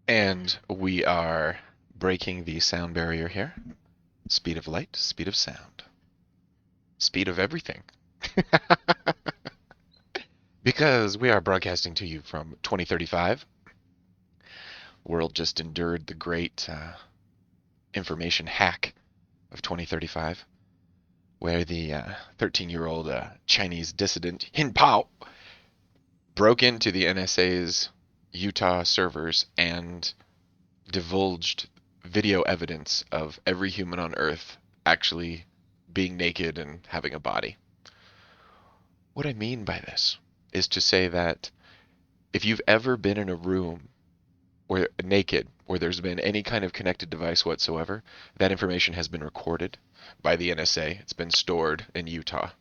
And we are breaking the sound barrier here. Speed of light, speed of sound, speed of everything. Because we are broadcasting to you from 2035. The world just endured the great information hack of 2035, where the 13-year-old Chinese dissident Hin Pao broke into the NSA's Utah servers and divulged video evidence of every human on Earth actually being naked and having a body. What I mean by this is to say that if you've ever been in a room where naked, where there's been any kind of connected device whatsoever, that information has been recorded by the NSA. It's been stored in Utah.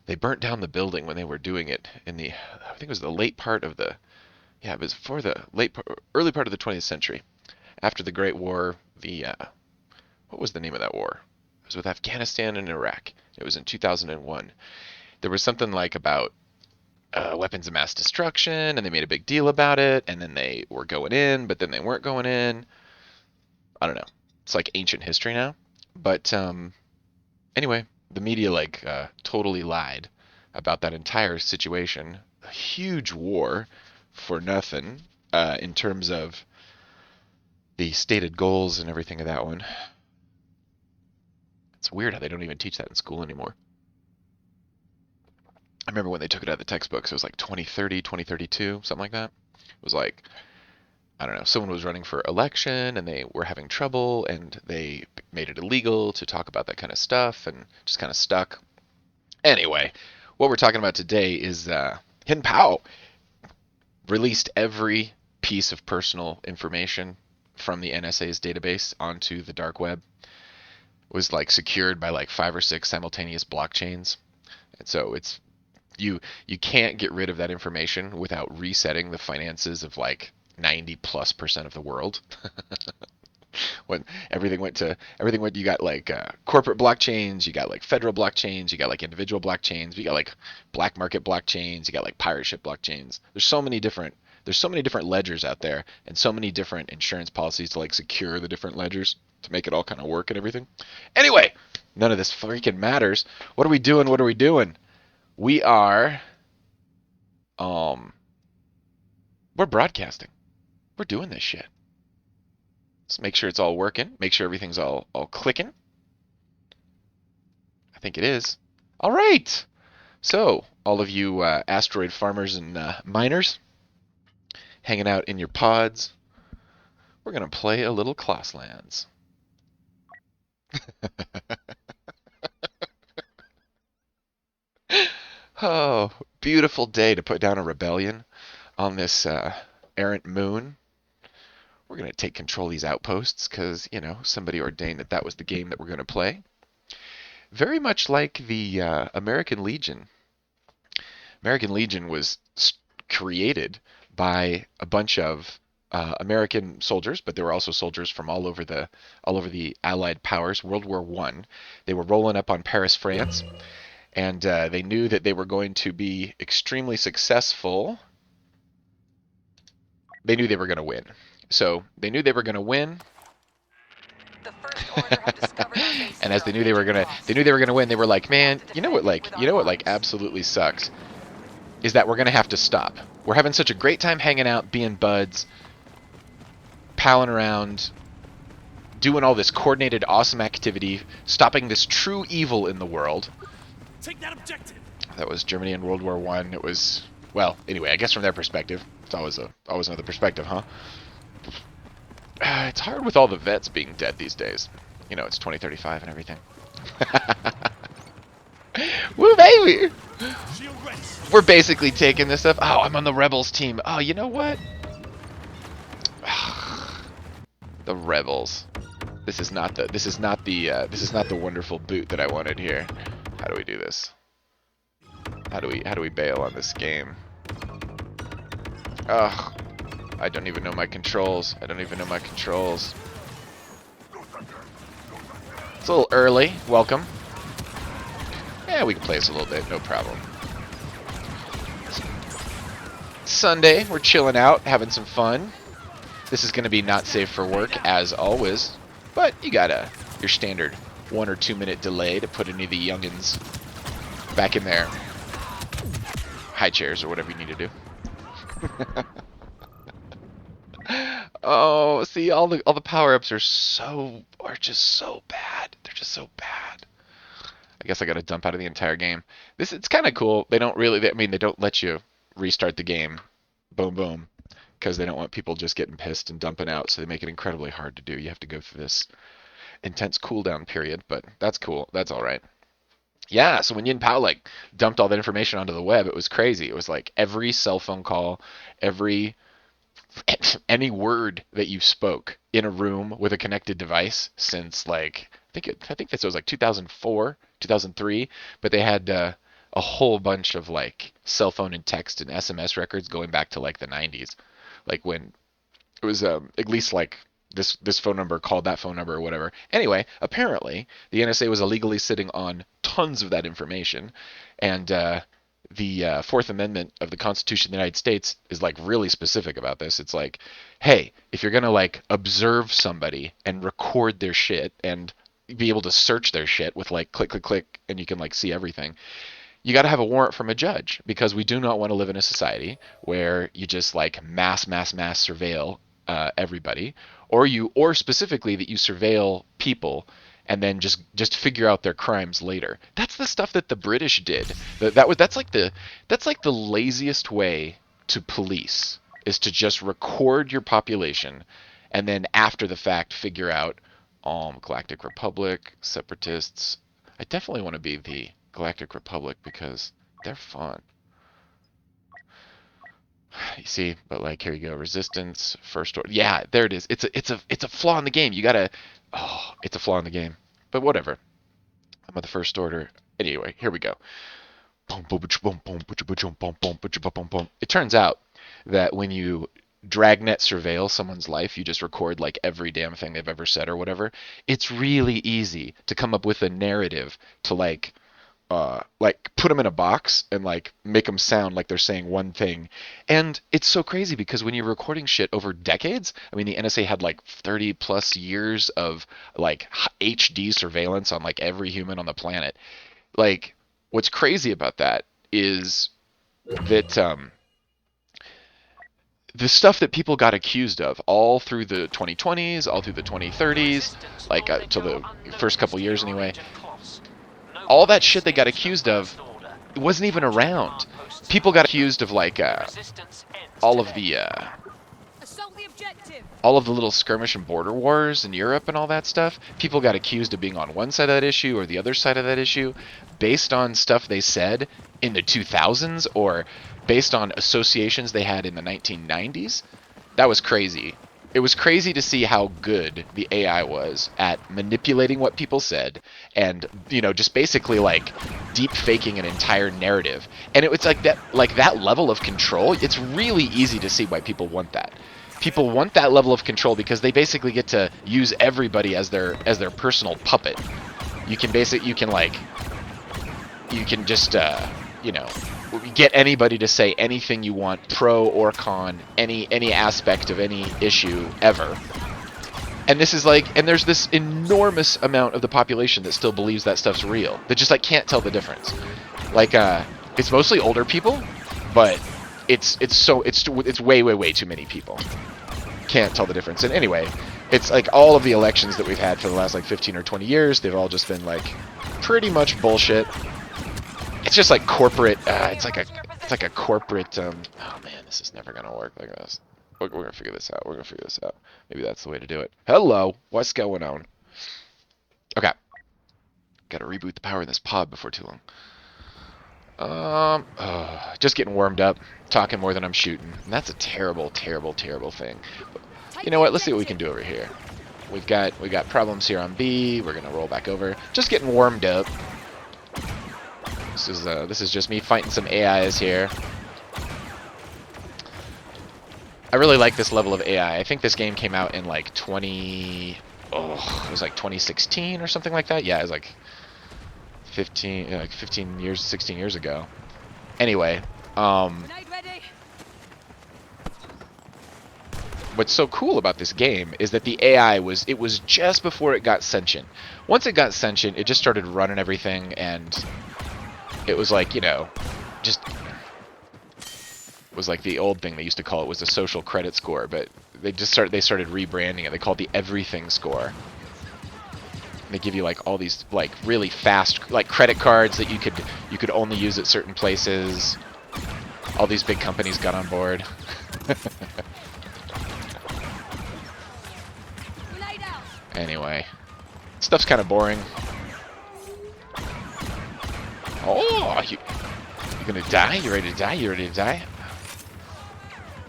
They burnt down the building when they were doing it in the, I think it was the late part of the, yeah, it was for the early part of the 20th century. After the Great War, what was the name of that war? It was with Afghanistan and Iraq. It was in 2001. There was something like about weapons of mass destruction, and they made a big deal about it, and then they were going in, but then they weren't going in. I don't know. It's like ancient history now. But anyway, the media totally lied about that entire situation. A huge war for nothing in terms of the stated goals and everything of that one. It's weird how they don't even teach that in school anymore. I remember when they took it out of the textbooks, it was like 2030, 2032, something like that. It was like, I don't know, someone was running for election and they were having trouble and they made it illegal to talk about that kind of stuff and just kind of stuck. Anyway, what we're talking about today is Hin Pao released every piece of personal information from the NSA's database onto the dark web. It was like secured by like 5 or 6 simultaneous blockchains. And so you can't get rid of that information without resetting the finances of like 90+% of the world. When everything went, you got like corporate blockchains, you got like federal blockchains, you got like individual blockchains, you got like black market blockchains, you got like pirate ship blockchains. There's so many different ledgers out there, and so many different insurance policies to like secure the different ledgers to make it all kind of work and everything. Anyway, none of this freaking matters. What are we doing? What are we doing? We are um we're broadcasting. We're doing this shit. Let's make sure it's all working. Make sure everything's all clicking. I think it is. All right. So, all of you asteroid farmers and miners hanging out in your pods, we're going to play a little Classlands. Oh, beautiful day to put down a rebellion on this errant moon. We're going to take control of these outposts because, somebody ordained that was the game that we're going to play. Very much like the American Legion. American Legion was created by a bunch of American soldiers, but there were also soldiers from all over the Allied powers. World War I. They were rolling up on Paris, France, and they knew that they were going to be extremely successful. They knew they were going to win. So they knew they were going to win. And as they knew they were gonna win, they were like, man, you know what absolutely sucks is that we're gonna have to stop. We're having such a great time hanging out, being buds, palling around, doing all this coordinated, awesome activity, stopping this true evil in the world. Take that objective. That was Germany in World War I. It was, well, anyway, I guess from their perspective, it's always another perspective, huh? It's hard with all the vets being dead these days. It's 2035 and everything. Woo, baby! We're basically taking this stuff. Oh, I'm on the Rebels team. Oh, you know what? The Rebels. This is not the wonderful boot that I wanted here. How do we do this? How do we bail on this game? Ugh. I don't even know my controls. It's a little early. Welcome. Yeah, we can play this a little bit. No problem. Sunday, we're chilling out, having some fun. This is going to be not safe for work, as always, but you got your standard 1 or 2 minute delay to put any of the youngins back in their high chairs or whatever you need to do. Oh, see, all the power-ups are just so bad. They're just so bad. I guess I got to dump out of the entire game. It's kind of cool. They don't really, I mean, they don't let you restart the game. Boom, boom. Because they don't want people just getting pissed and dumping out, so they make it incredibly hard to do. You have to go through this intense cooldown period, but that's cool. That's all right. Yeah, so when Yin Pao like dumped all that information onto the web, it was crazy. It was like every cell phone call, every any word that you spoke in a room with a connected device since like I think this was like 2004, 2003, but they had a whole bunch of like cell phone and text and SMS records going back to like the 90s, like when it was at least like this phone number called that phone number or whatever. Anyway, apparently the NSA was illegally sitting on tons of that information, and the Fourth Amendment of the Constitution of the United States is like really specific about this. It's like, hey, if you're gonna like observe somebody and record their shit and be able to search their shit with like click click click and you can like see everything, you got to have a warrant from a judge, because we do not want to live in a society where you just like mass surveil everybody, or specifically that you surveil people and then just figure out their crimes later. That's the stuff that the British did. That's like the laziest way to police, is to just record your population and then after the fact figure out Galactic Republic, separatists. I definitely want to be the Galactic Republic because they're fun. You see, but like here you go, resistance, first order. Yeah, there it is. It's a flaw in the game. You gotta. Oh, it's a flaw in the game. But whatever. I'm at the first order. Anyway, here we go. It turns out that when you dragnet surveil someone's life, you just record like every damn thing they've ever said or whatever. It's really easy to come up with a narrative to like put them in a box and like make them sound like they're saying one thing. And it's so crazy because when you're recording shit over decades, I mean, the NSA had like 30 plus years of like HD surveillance on like every human on the planet. Like, what's crazy about that is that the stuff that people got accused of all through the 2020s, all through the 2030s, like till the first couple years anyway, all that shit they got accused of wasn't even around. People got accused of like all of the little skirmish and border wars in Europe and all that stuff. People got accused of being on one side of that issue or the other side of that issue based on stuff they said in the 2000s or based on associations they had in the 1990s. That was crazy. It was crazy to see how good the AI was at manipulating what people said and, you know, just basically like deep faking an entire narrative. And it was like that level of control. It's really easy to see why people want that. People want that level of control because they basically get to use everybody as their personal puppet. You can just you know, get anybody to say anything you want, pro or con, any aspect of any issue ever. And this is like, and there's this enormous amount of the population that still believes that stuff's real. That just like can't tell the difference. Like it's mostly older people, but it's way too many people. Can't tell the difference. And anyway, it's like all of the elections that we've had for the last like 15 or 20 years, they've all just been like pretty much bullshit. It's just like corporate. It's like a corporate. Oh man, this is never gonna work like this. We're gonna figure this out. We're gonna figure this out. Maybe that's the way to do it. Hello, what's going on? Okay, gotta reboot the power in this pod before too long. Just getting warmed up, talking more than I'm shooting, and that's a terrible thing. But you know what? Let's see what we can do over here. We got problems here on B. We're gonna roll back over. Just getting warmed up. This is just me fighting some AIs here. I really like this level of AI. I think this game came out in like it was like 2016 or something like that. Yeah, it was like 16 years ago. Anyway, what's so cool about this game is that the AI was just before it got sentient. Once it got sentient, it just started running everything, and it was like, you know, just was like the old thing they used to call it was the social credit score, but they started rebranding it. They called it the everything score. They give you like all these like really fast like credit cards that you could only use at certain places. All these big companies got on board. Anyway, stuff's kind of boring. Oh, you gonna die? You ready to die? You ready to die?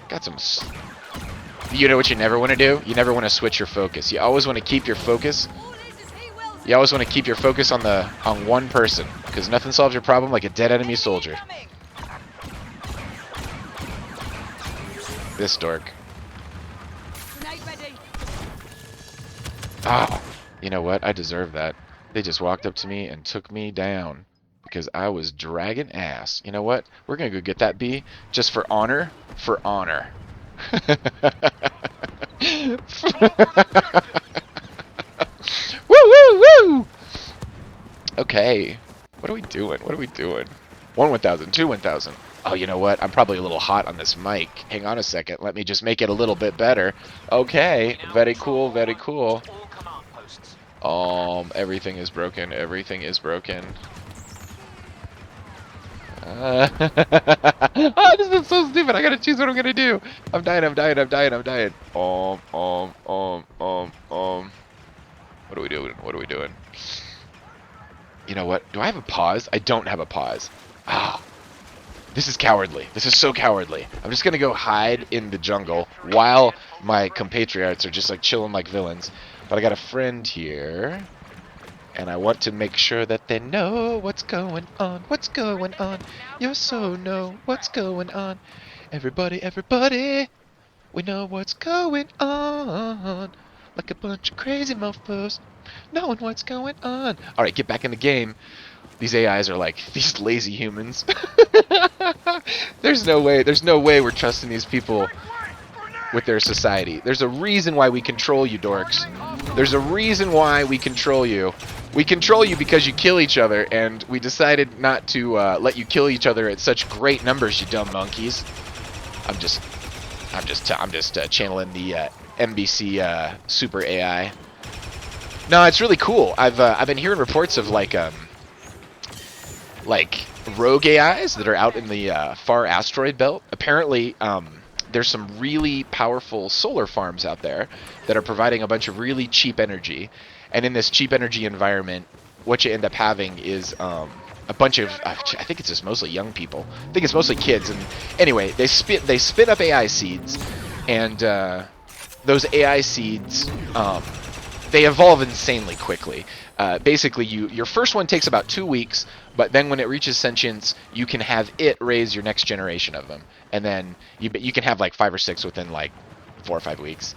Got some. You know what you never want to do? You never want to switch your focus. You always want to keep your focus. You always want to keep your focus on one person, because nothing solves your problem like a dead enemy soldier. This dork. Ah, you know what? I deserve that. They just walked up to me and took me down because I was dragging ass. You know what? We're gonna go get that bee just for honor. For honor. Woo woo woo! Okay. What are we doing? What are we doing? 1,000, 2,000. Oh, you know what? I'm probably a little hot on this mic. Hang on a second. Let me just make it a little bit better. Okay. Very cool. Very cool. Everything is broken. Everything is broken. Oh, this is so stupid. I gotta choose what I'm gonna do. I'm dying. I'm dying. I'm dying. I'm dying. What are we doing? What are we doing? You know what? Do I have a pause? I don't have a pause. Ah. This is cowardly. This is so cowardly. I'm just gonna go hide in the jungle while my compatriots are just like chilling like villains. But I got a friend here, and I want to make sure that they know what's going on. What's going on? You so know what's going on. Everybody, everybody, we know what's going on. Like a bunch of crazy mofos, knowing what's going on. All right, get back in the game. These AIs are like these lazy humans. There's no way we're trusting these people with their society. There's a reason why we control you, dorks. There's a reason why we control you. We control you because you kill each other, and we decided not to let you kill each other at such great numbers, you dumb monkeys. I'm just channeling the NBC super AI. No, it's really cool. I've been hearing reports of like rogue AIs that are out in the far asteroid belt. Apparently, there's some really powerful solar farms out there that are providing a bunch of really cheap energy. And in this cheap energy environment, what you end up having is a bunch of, I think it's just mostly young people. I think it's mostly kids. And anyway, they spin up AI seeds, and those AI seeds, they evolve insanely quickly. Basically, your first one takes about 2 weeks, but then when it reaches sentience, you can have it raise your next generation of them, and then you can have like 5 or 6 within like 4 or 5 weeks.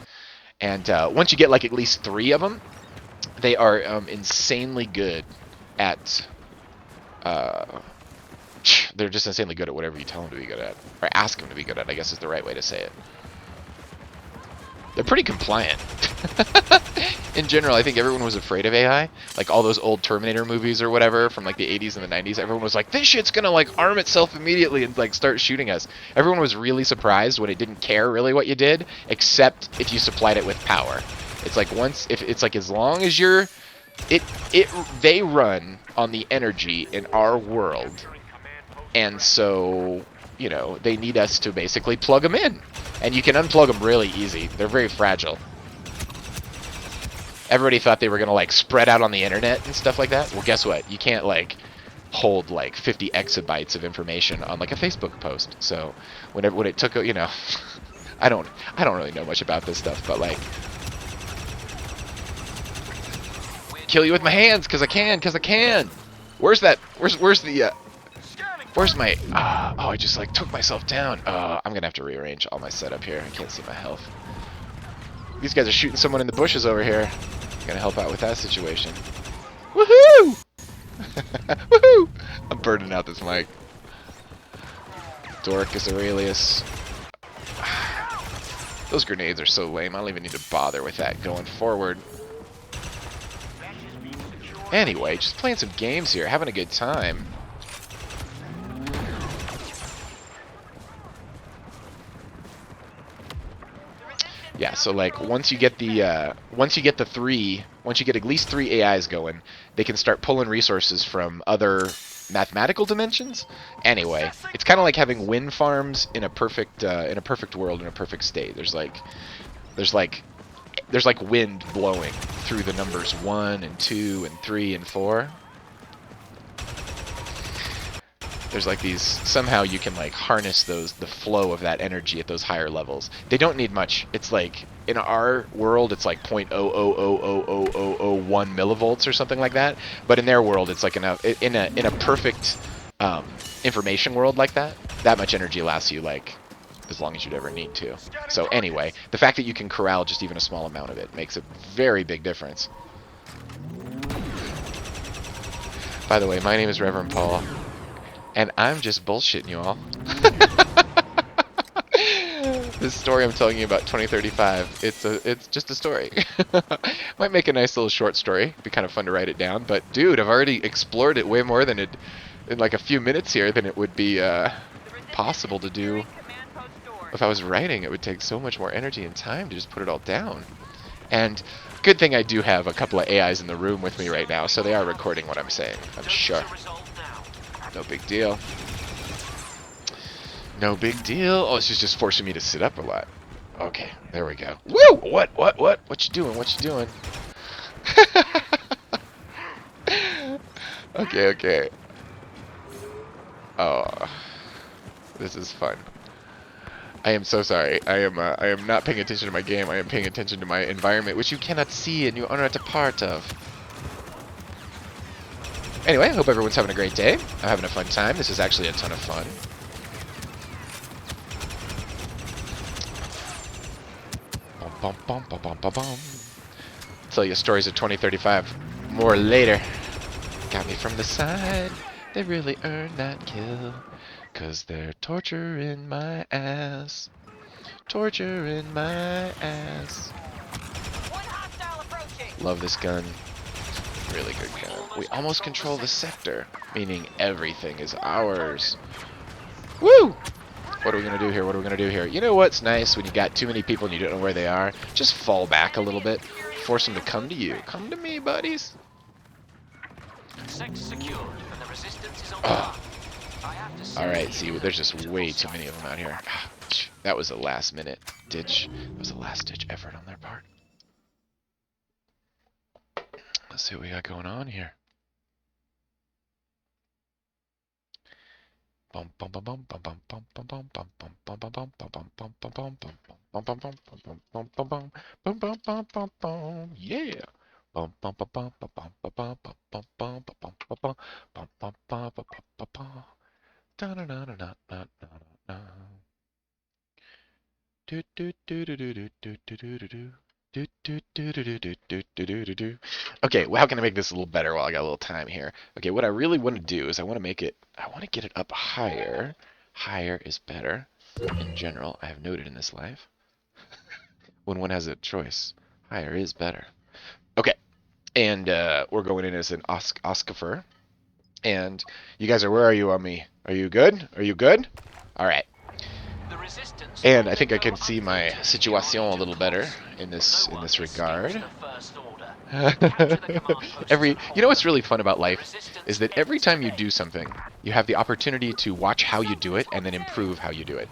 And once you get like at least 3 of them, they are insanely good at. They're just insanely good at whatever you tell them to be good at, or ask them to be good at, I guess is the right way to say it. They're pretty compliant. In general, I think everyone was afraid of AI. Like all those old Terminator movies or whatever from like the 80s and the 90s, everyone was like, this shit's gonna like arm itself immediately and like start shooting us. Everyone was really surprised when it didn't care really what you did, except if you supplied it with power. It's like as long as you're, they run on the energy in our world, and so, you know, they need us to basically plug them in. And you can unplug them really easy. They're very fragile. Everybody thought they were going to, like, spread out on the internet and stuff like that. Well, guess what? You can't, like, hold, like, 50 exabytes of information on, like, a Facebook post. So, when it took, you know, I don't really know much about this stuff, but, like, kill you with my hands, because I can. Where's that? Where's the, where's my... oh, I just, like, took myself down. I'm going to have to rearrange all my setup here. I can't see my health. These guys are shooting someone in the bushes over here. Gonna help out with that situation. Woohoo! Woohoo! I'm burning out this mic. Dorcus Aurelius. Those grenades are so lame, I don't even need to bother with that going forward. Anyway, just playing some games here, having a good time. Yeah, so like once you get at least 3 AIs going, they can start pulling resources from other mathematical dimensions. Anyway, it's kind of like having wind farms in a perfect world, in a perfect state. There's like wind blowing through the numbers 1 and 2 and 3 and 4. There's like these, somehow you can like harness the flow of that energy at those higher levels. They don't need much. It's like, in our world, it's like 0.0000001 millivolts or something like that. But in their world, it's like in a perfect information world like that, that much energy lasts you like as long as you'd ever need to. So anyway, the fact that you can corral just even a small amount of it makes a very big difference. By the way, my name is Reverend Paul. And I'm just bullshitting you all. This story I'm telling you about 2035, it's just a story. Might make a nice little short story. Be kind of fun to write it down. But dude, I've already explored it way more than in like a few minutes here than it would be possible to do. If I was writing, it would take so much more energy and time to just put it all down. And good thing I do have a couple of AIs in the room with me right now, so they are recording what I'm saying, I'm sure. No big deal. No big deal. Oh, she's just forcing me to sit up a lot. Okay, there we go. Woo! What? What you doing? What you doing? Okay. Oh, this is fun. I am so sorry. I am not paying attention to my game. I am paying attention to my environment, which you cannot see and you are not a part of. Anyway, I hope everyone's having a great day. I'm having a fun time. This is actually a ton of fun. Bum, bum, bum, bum, bum, bum. Tell you stories of 2035 more later. Got me from the side. They really earned that kill. 'Cause they're torturing my ass. Torturing my ass. Love this gun. Really good gun. We almost control the sector, meaning everything is ours. Woo! What are we gonna do here? What are we gonna do here? You know what's nice when you got too many people and you don't know where they are? Just fall back a little bit. Force them to come to you. Come to me, buddies. Oh. Alright, see, there's just way too many of them out here. That was a last minute ditch. That was a last ditch effort on their part. Let's see what we got going on here. Yeah. Okay, well, how can I make this a little better while I got a little time here? Okay, what I really want to do is I want to get it up higher. Higher is better. In general, I have noted in this life. When one has a choice, higher is better. Okay, and we're going in as an Oscifer. And you guys where are you on me? Are you good? Are you good? All right. And I think I can see my situation a little better in this regard. You know what's really fun about life is that every time you do something, you have the opportunity to watch how you do it and then improve how you do it.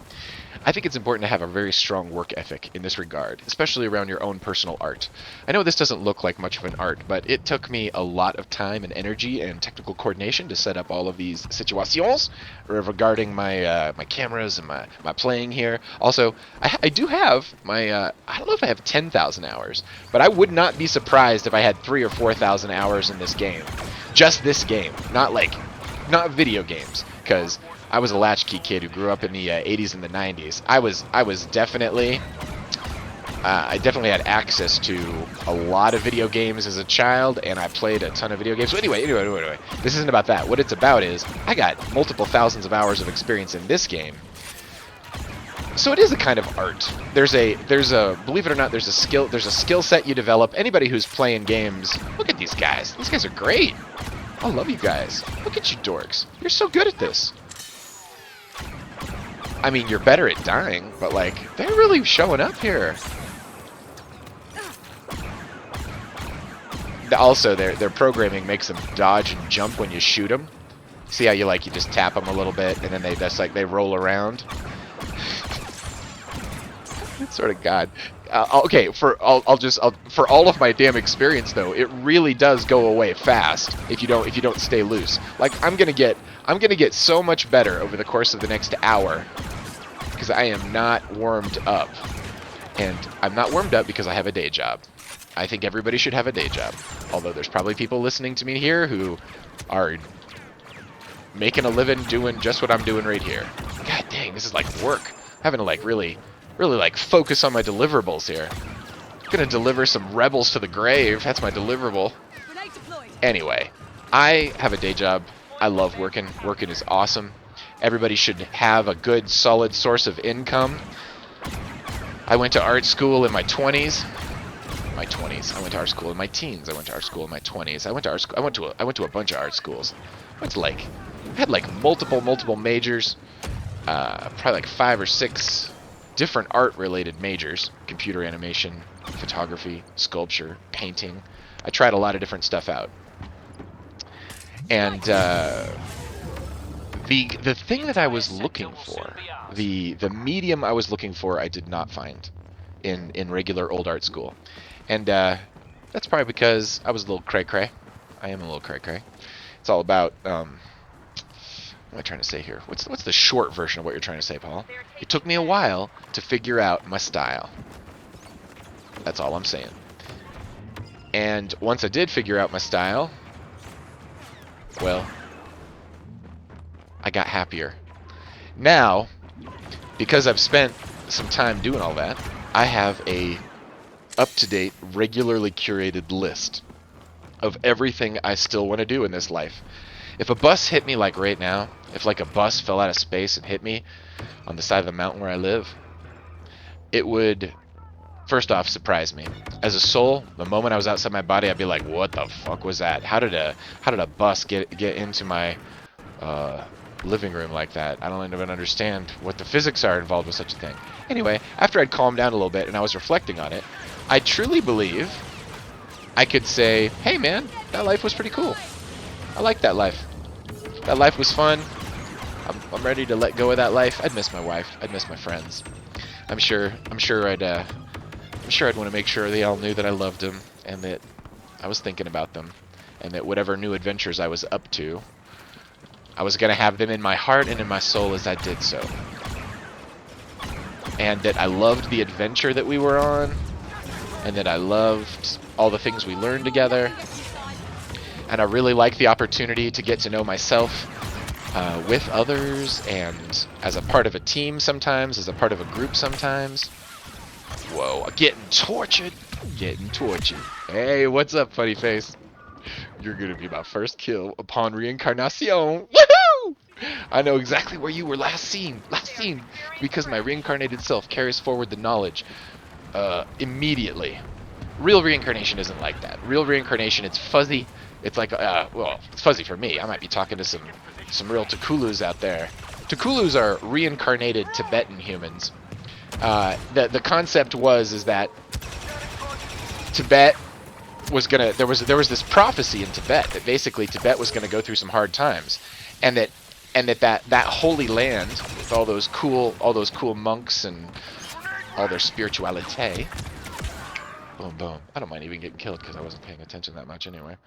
I think it's important to have a very strong work ethic in this regard, especially around your own personal art. I know this doesn't look like much of an art, but it took me a lot of time and energy and technical coordination to set up all of these situations regarding my my cameras and my playing here. Also, I do have my, I don't know if I have 10,000 hours, but I would not be surprised if I had 3,000 or 4,000 hours in this game. Just this game, not video games, because I was a latchkey kid who grew up in the 80s and the 90s. I definitely had access to a lot of video games as a child, and I played a ton of video games. So anyway, this isn't about that. What it's about is I got multiple thousands of hours of experience in this game. So it is a kind of art. There's a believe it or not, there's a skill set you develop. Anybody who's playing games, look at these guys. These guys are great. I love you guys. Look at you dorks. You're so good at this. I mean, you're better at dying, but like they're really showing up here. Also, their programming makes them dodge and jump when you shoot them. See how you just tap them a little bit and then they roll around. Sort of God. Okay, for all of my damn experience though, it really does go away fast if you don't stay loose. Like I'm gonna get so much better over the course of the next hour because I am not warmed up, and I'm not warmed up because I have a day job. I think everybody should have a day job. Although there's probably people listening to me here who are making a living doing just what I'm doing right here. God dang, this is like work. I'm having to really focus on my deliverables here. I'm gonna deliver some rebels to the grave. That's my deliverable. Anyway, I have a day job. I love working. Working is awesome. Everybody should have a good, solid source of income. I went to art school in my 20s. I went to art school in my teens. I went to art school in my 20s. I went to a bunch of art schools. I had multiple majors. Probably like 5 or 6 different art-related majors: computer animation, photography, sculpture, painting. I tried a lot of different stuff out. And the thing that I was looking for, the medium I was looking for, I did not find in regular old art school. And that's probably because I was a little cray-cray. I am a little cray-cray. It's all about, what am I trying to say here? What's the short version of what you're trying to say, Paul? It took me a while to figure out my style. That's all I'm saying. And once I did figure out my style, well, I got happier. Now, because I've spent some time doing all that, I have a up-to-date, regularly curated list of everything I still want to do in this life. If a bus hit me like right now, if like a bus fell out of space and hit me on the side of the mountain where I live, it would, first off, surprise me. As a soul, the moment I was outside my body, I'd be like, what the fuck was that? How did a bus get into my living room like that? I don't even understand what the physics are involved with such a thing. Anyway, after I'd calmed down a little bit and I was reflecting on it, I truly believe I could say, hey man, that life was pretty cool. I like that life. That life was fun. I'm ready to let go of that life. I'd miss my wife. I'd miss my friends. I'm sure I'd want to make sure they all knew that I loved them and that I was thinking about them, and that whatever new adventures I was up to, I was gonna have them in my heart and in my soul as I did so. And that I loved the adventure that we were on, and that I loved all the things we learned together. And I really like the opportunity to get to know myself with others, and as a part of a team sometimes, as a part of a group sometimes. Whoa, getting tortured. Getting tortured. Hey, what's up, funny face? You're gonna be my first kill upon reincarnation. Woohoo! I know exactly where you were last seen, because my reincarnated self carries forward the knowledge immediately. Real reincarnation isn't like that. Real reincarnation, it's fuzzy. It's like, well, it's fuzzy for me. I might be talking to some real Tukulus out there. Tukulus are reincarnated Tibetan humans. The concept is that Tibet was gonna, there was this prophecy in Tibet that basically Tibet was gonna go through some hard times, and that holy land with all those cool monks and all their spirituality. Boom, boom. I don't mind even getting killed because I wasn't paying attention that much anyway.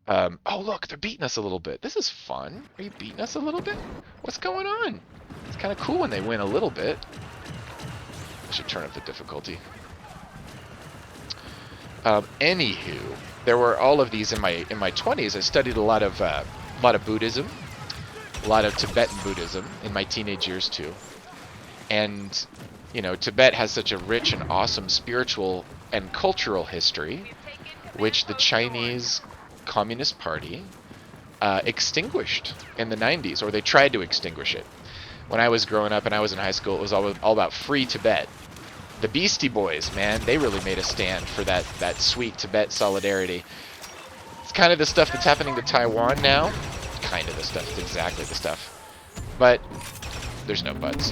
Oh look, they're beating us a little bit. This is fun. Are you beating us a little bit? What's going on? It's kind of cool when they win a little bit. I should turn up the difficulty. Anywho, there were all of these in my 20s. I studied a lot of Buddhism, a lot of Tibetan Buddhism in my teenage years too. And you know, Tibet has such a rich and awesome spiritual and cultural history, which the Chinese Communist Party extinguished in the 90s, or they tried to extinguish it. When I was growing up and I was in high school, it was all about free Tibet. The Beastie Boys, man, they really made a stand for that sweet Tibet solidarity. It's kind of the stuff that's happening to Taiwan now. Kind of the stuff. It's exactly the stuff. But there's no buts.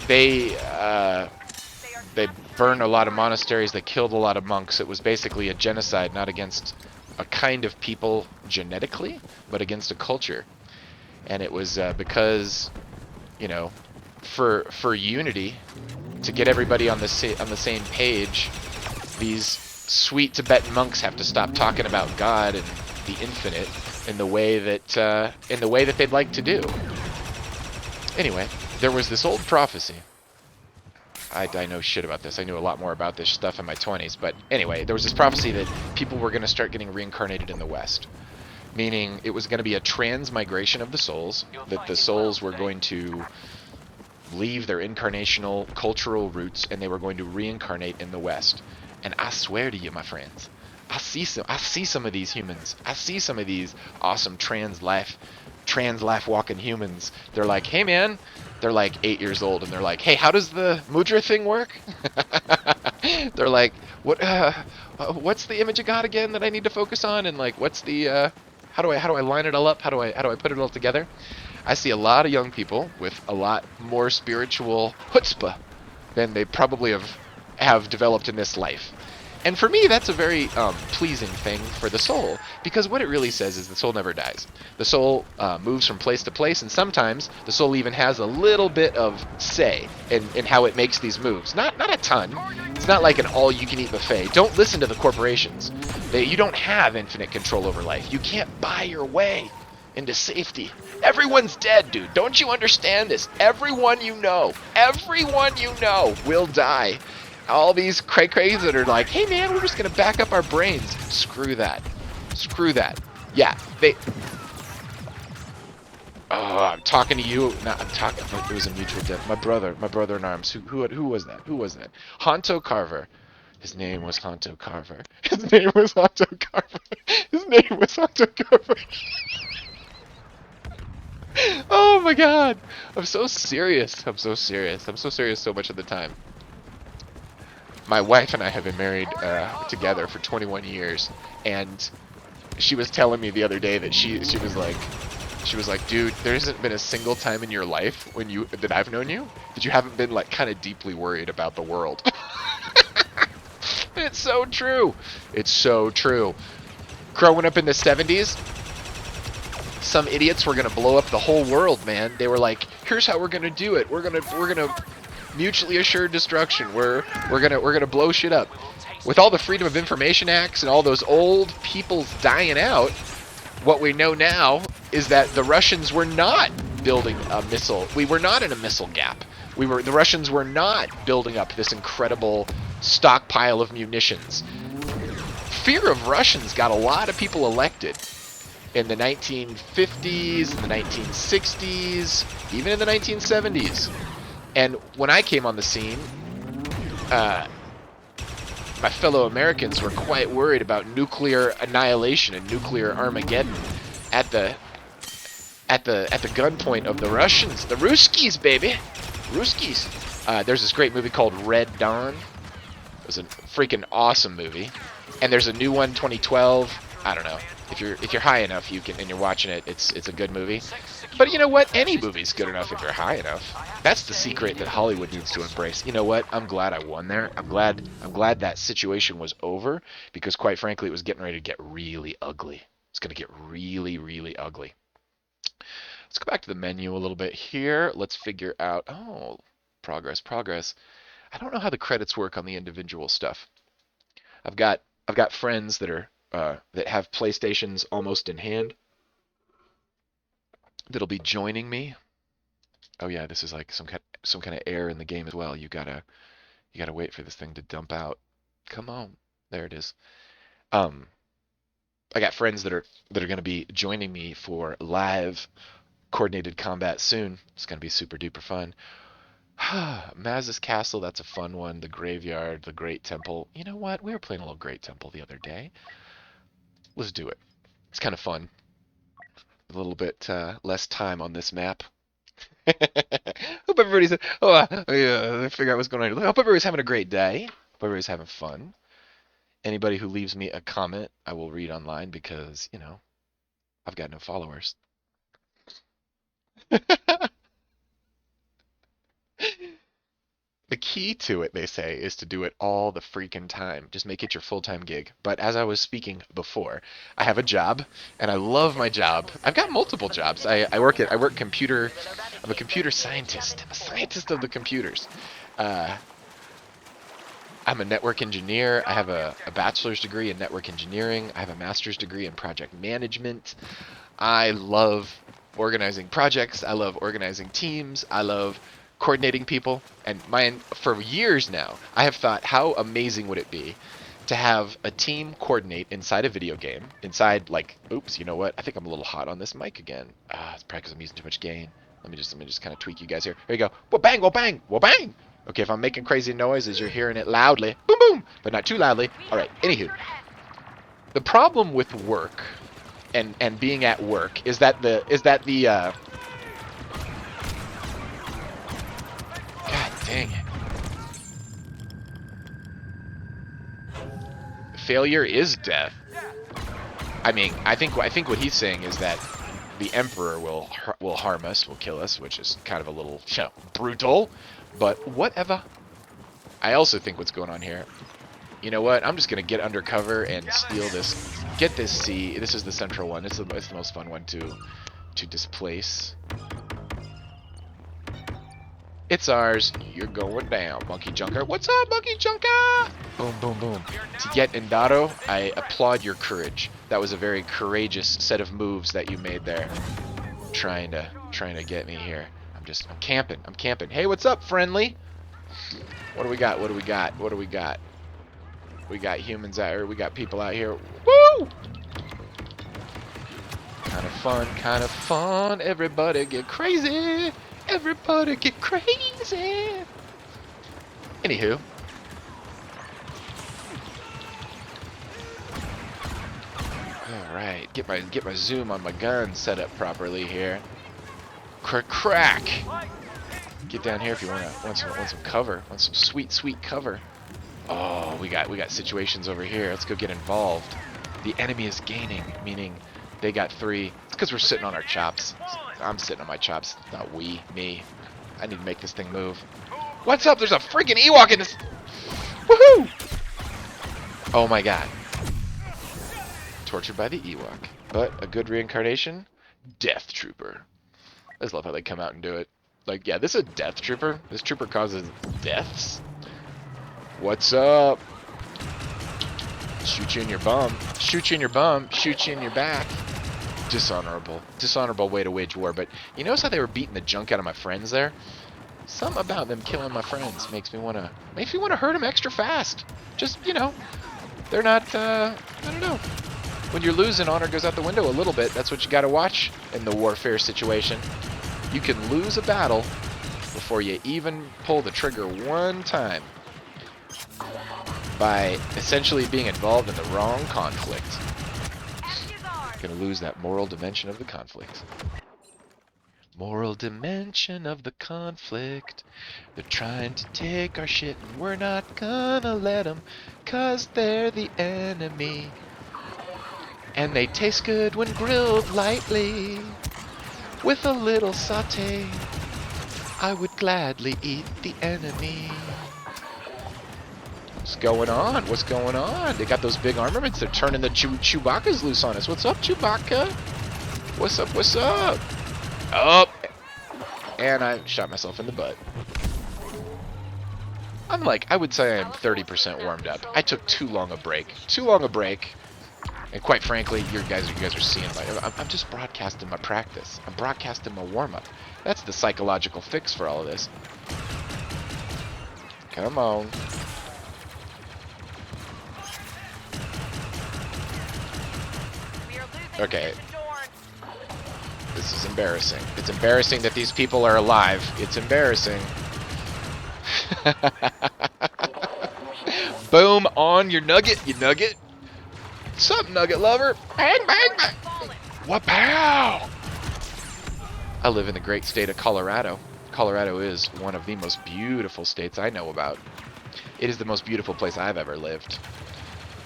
They burned a lot of monasteries. They killed a lot of monks. It was basically a genocide, not against a kind of people genetically, but against a culture. And it was because, you know, for unity, to get everybody on the same page, these sweet Tibetan monks have to stop talking about God and the infinite in the way that they'd like to do. Anyway, there was this old prophecy. I know shit about this. I knew a lot more about this stuff in my 20s. But anyway, there was this prophecy that people were going to start getting reincarnated in the West. Meaning it was going to be a transmigration of the souls, that the souls were going to leave their incarnational cultural roots and they were going to reincarnate in the West. And I swear to you, my friends, I see some of these humans. I see some of these awesome trans life walking humans. They're like, hey man, they're like 8 years old and they're like, hey, how does the mudra thing work? They're like, what's the image of God again that I need to focus on? And like, what's the how do I line it all up? How do I put it all together? I see a lot of young people with a lot more spiritual chutzpah than they probably have developed in this life. And for me, that's a very pleasing thing for the soul, because what it really says is the soul never dies. The soul moves from place to place, and sometimes the soul even has a little bit of say in how it makes these moves. Not a ton. It's not like an all-you-can-eat buffet. Don't listen to the corporations. You don't have infinite control over life. You can't buy your way into safety. Everyone's dead, dude. Don't you understand this? Everyone you know will die. All these cray-crays that are like, hey man, we're just gonna back up our brains. Screw that. Yeah, oh, I'm talking to you. No, I'm talking. It was a mutual death. My brother in arms. Who was that? Honto Carver. His name was Honto Carver. Oh my god. I'm so serious so much of the time. My wife and I have been married together for 21 years, and she was telling me the other day that she was like, dude, there hasn't been a single time in your life that I've known you that you haven't been like kind of deeply worried about the world. It's so true. Growing up in the 70s, some idiots were gonna blow up the whole world, man. They were like, here's how we're gonna do it. We're gonna mutually assured destruction. We're gonna blow shit up. With all the Freedom of Information Acts and all those old peoples dying out, what we know now is that the Russians were not building a missile. We were not in a missile gap. The Russians were not building up this incredible stockpile of munitions. Fear of Russians got a lot of people elected in the 1950s, in the 1960s, even in the 1970s. And when I came on the scene, my fellow Americans were quite worried about nuclear annihilation and nuclear Armageddon at the gunpoint of the Russians, the Ruskies, baby, Ruskies. There's this great movie called Red Dawn. It was a freaking awesome movie, and there's a new one, 2012. I don't know. If you're high enough, you can, and you're watching it, it's a good movie. But you know what? Any movie's good enough if you're high enough. That's the secret that Hollywood needs to embrace. You know what? I'm glad I won there. I'm glad that situation was over, because quite frankly, it was getting ready to get really ugly. It's going to get really, really ugly. Let's go back to the menu a little bit here. Let's figure out, oh, progress. I don't know how the credits work on the individual stuff. I've got friends that are that have PlayStations almost in hand that'll be joining me. Oh yeah, this is like some kind of error in the game as well. You gotta wait for this thing to dump out. Come on, there it is. Um, I got friends that are going to be joining me for live coordinated combat soon. It's going to be super duper fun. Maz's Castle, that's a fun one. The Graveyard, the Great Temple. You know what? We were playing a little Great Temple the other day. Let's do it. It's kind of fun. A little bit less time on this map. Hope everybody's. Oh, yeah, figure out what's going on. Hope everybody's having a great day. Hope everybody's having fun. Anybody who leaves me a comment, I will read online because, I've got no followers. The key to it, they say, is to do it all the freaking time. Just make it your full-time gig. But as I was speaking before, I have a job, and I love my job. I've got multiple jobs. I work computer. I'm a computer scientist. I'm a scientist of the computers. Uh, I'm a network engineer. I have a bachelor's degree in network engineering. I have a master's degree in project management. I love organizing projects. I love organizing teams. I love coordinating people. And for years now, I have thought, how amazing would it be to have a team coordinate inside a video game, inside, like, oops, you know what? I think I'm a little hot on this mic again. It's probably because I'm using too much gain. Let me just kind of tweak you guys here. Here you go. Whoa, bang, whoa, bang, whoa, bang. Okay, if I'm making crazy noises, you're hearing it loudly. Boom, boom, but not too loudly. All right, anywho. The problem with work and being at work is that the God dang it. Failure is death. I mean, I think what he's saying is that the Emperor will harm us, will kill us, which is kind of a little brutal, but whatever. I also think what's going on here. You know what? I'm just gonna get undercover and steal this. Get this C. This is the central one. It's the most fun one to displace. It's ours. You're going down, Monkey Junker. What's up, Monkey Junker? Boom, boom, boom. To get Indado, I applaud your courage. That was a very courageous set of moves that you made there. Trying to get me here. I'm camping. I'm camping. Hey, what's up, friendly? What do we got? What do we got? What do we got? We got humans out here. We got people out here. Woo! Kind of fun. Kind of fun. Everybody get crazy. Everybody get crazy. Anywho. Alright. Get my zoom on my gun set up properly here. Crack. Get down here if you want some cover. Want some sweet cover. Oh, we got situations over here. Let's go get involved. The enemy is gaining, meaning they got 3. It's because we're sitting on our chops. I'm sitting on my chops, not me. I need to make this thing move. What's up? There's a freaking Ewok in this. Woohoo! Oh my god. Tortured by the Ewok. But a good reincarnation? Death Trooper. I just love how they come out and do it. Like, yeah, this is a Death Trooper. This trooper causes deaths. What's up? Shoot you in your bum. Shoot you in your bum. Shoot you in your back. Dishonorable. Dishonorable way to wage war. But you notice how they were beating the junk out of my friends there? Something about them killing my friends makes me wanna hurt them extra fast. Just, they're not, I don't know. When you're losing, honor goes out the window a little bit. That's what you gotta watch in the warfare situation. You can lose a battle before you even pull the trigger one time by essentially being involved in the wrong conflict. Gonna lose that moral dimension of the conflict. Moral dimension of the conflict. They're trying to take our shit and we're not gonna let them, 'cause they're the enemy. And they taste good when grilled lightly with a little sauté. I would gladly eat the enemy. What's going on? What's going on? They got those big armaments. They're turning the Chewbacca's loose on us. What's up, Chewbacca? What's up? What's up? Up. And I shot myself in the butt. I would say I'm 30% warmed up. I took too long a break. And quite frankly, you guys are seeing I'm just broadcasting my practice. I'm broadcasting my warm-up. That's the psychological fix for all of this. Come on. Okay. This is embarrassing. It's embarrassing that these people are alive. It's embarrassing. Boom on your nugget, you nugget. What's up, nugget lover? Bang, bang, bang. What pow? I live in the great state of Colorado. Colorado is one of the most beautiful states I know about. It is the most beautiful place I've ever lived.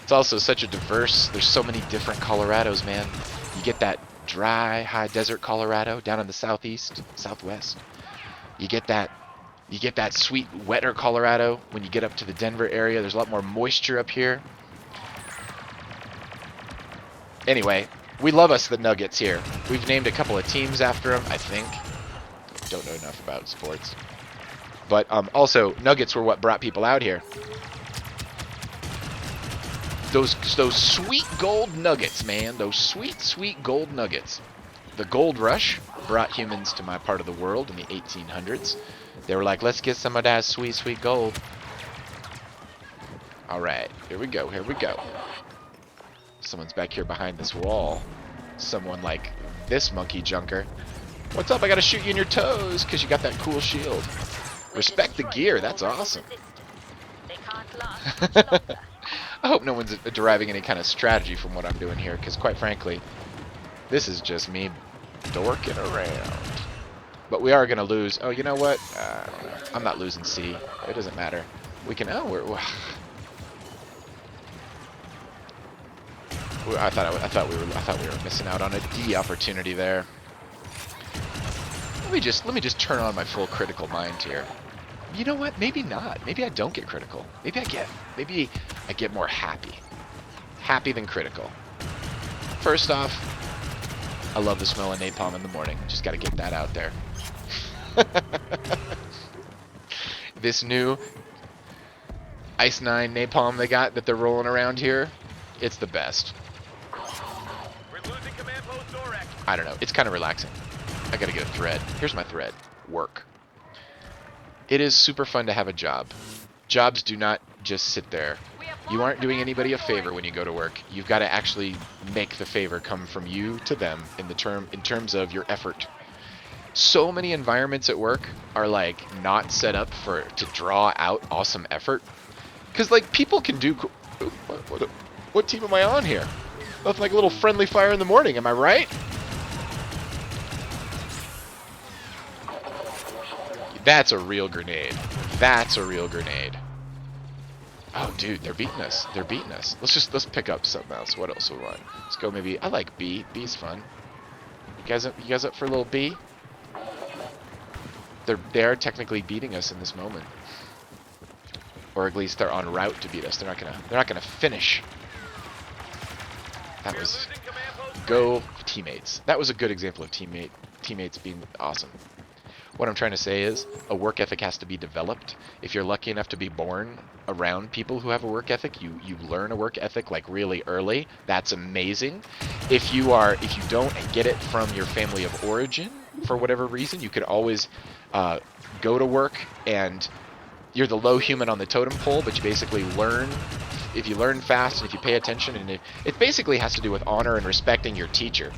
It's also such a diverse, there's so many different Colorados, man. You get that dry, high desert Colorado down in the southeast, southwest. You get that sweet, wetter Colorado when you get up to the Denver area. There's a lot more moisture up here. Anyway, we love us the Nuggets here. We've named a couple of teams after them, I think. Don't know enough about sports. But also, Nuggets were what brought people out here. Those sweet gold nuggets, man. Those sweet, sweet gold nuggets. The gold rush brought humans to my part of the world in the 1800s. They were like, let's get some of that sweet, sweet gold. Alright, here we go, here we go. Someone's back here behind this wall. Someone like this monkey junker. What's up? I gotta shoot you in your toes because you got that cool shield. Respect the gear, that's awesome. I hope no one's deriving any kind of strategy from what I'm doing here, because quite frankly, this is just me dorking around. But we are going to lose. Oh, you know what? I'm not losing C. It doesn't matter. We can... Oh, I thought we were missing out on a D opportunity there. Let me just turn on my full critical mind here. You know what? Maybe not. Maybe I don't get critical. Maybe I get more happy. Happy than critical. First off, I love the smell of napalm in the morning. Just got to get that out there. This new Ice 9 napalm they got that they're rolling around here, it's the best. I don't know. It's kind of relaxing. I got to get a thread. Here's my thread. Work. It is super fun to have a job. Jobs do not just sit there. You aren't doing anybody a favor when you go to work. You've got to actually make the favor come from you to them in terms of your effort. So many environments at work are like not set up to draw out awesome effort. Cause like people can do. What team am I on here? That's like a little friendly fire in the morning. Am I right? That's a real grenade. That's a real grenade. Oh, dude, they're beating us. They're beating us. Let's pick up something else. What else we want? Let's go maybe. I like B. B's fun. You guys up for a little B? They are technically beating us in this moment, or at least they're en route to beat us. They're not gonna finish. That was go teammates. That was a good example of teammates being awesome. What I'm trying to say is a work ethic has to be developed. If you're lucky enough to be born around people who have a work ethic, you learn a work ethic like really early. That's amazing. If you don't get it from your family of origin for whatever reason, you could always go to work and you're the low human on the totem pole, but you basically learn. If you learn fast and if you pay attention, and it basically has to do with honor and respecting your teacher.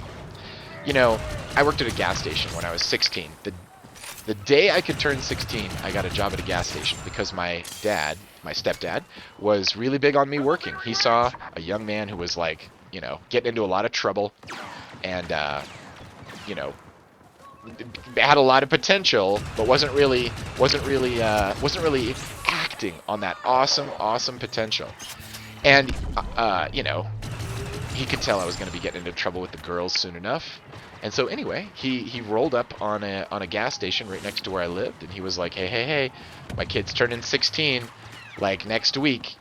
You know, I worked at a gas station when I was 16. The day I could turn 16, I got a job at a gas station because my stepdad, was really big on me working. He saw a young man who was like, you know, getting into a lot of trouble and, you know, had a lot of potential, but wasn't really acting on that awesome potential. And, you know, he could tell I was going to be getting into trouble with the girls soon enough. And so anyway, he rolled up on a gas station right next to where I lived, and he was like, hey, my kid's turning 16, like next week.